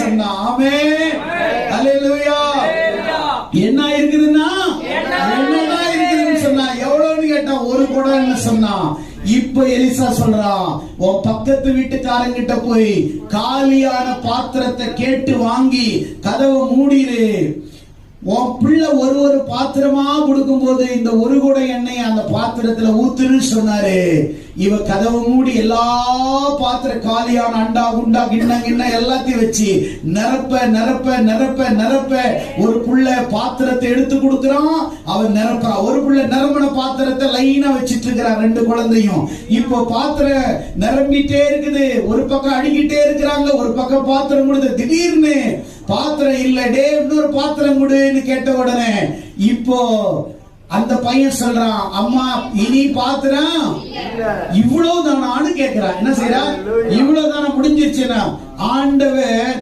சொன்னா. ஆமென். அல்லேலூயா. என்ன இருக்குதுன்னா என்னதான் இருக்குதுன்னு சொன்னா. எவ்வளவுன்னு கேட்டா ஒரு குடம்னு சொன்னா. இப்ப எலிசா சொல்றான், உன் பக்கத்து வீட்டுக்காரங்கிட்ட போய் காலியான பாத்திரத்தை கேட்டு வாங்கி கதவை மூடிரு. உன் பிள்ளை ஒரு பாத்திரமா கொடுக்கும் போது இந்த ஒரு குடம் எண்ணெய் அந்த பாத்திரத்துல ஊத்துன்னு சொன்னாரு. இவ கதவை மூடி எல்லா பாத்திரம் காலியான அண்டா குண்டா கிண்ண எல்லாத்தையும் வச்சு நிரப்ப நிரப்ப நிரப்ப நிரப்ப ஒரு புள்ள பாத்திரத்தை எடுத்து கொடுக்கறான். அவன் நிரப்பா. ஒரு புள்ள நிரம்பின பாத்திரத்தை லைனா வச்சிட்டு இருக்கிறான் ரெண்டு குழந்தையும். இப்போ பாத்திரம் நிரம்பிட்டே இருக்குது. ஒரு பக்கம் அடிக்கிட்டே இருக்கிறாங்க, ஒரு பக்கம் பாத்திரம் கொடுத்து திடீர்னு பாத்திரம் இல்ல, டே இன்னொரு பாத்திரம் கொடுன்னு கேட்ட உடனே இப்போ அந்த பையன் சொல்றான், அம்மா இனி பாத்திரம் இவ்வளவு தானான்னு கேட்கிறான். என்ன செய்யறா? இவ்வளவு தானே முடிஞ்சிருச்சுன்னா ஆண்டவர்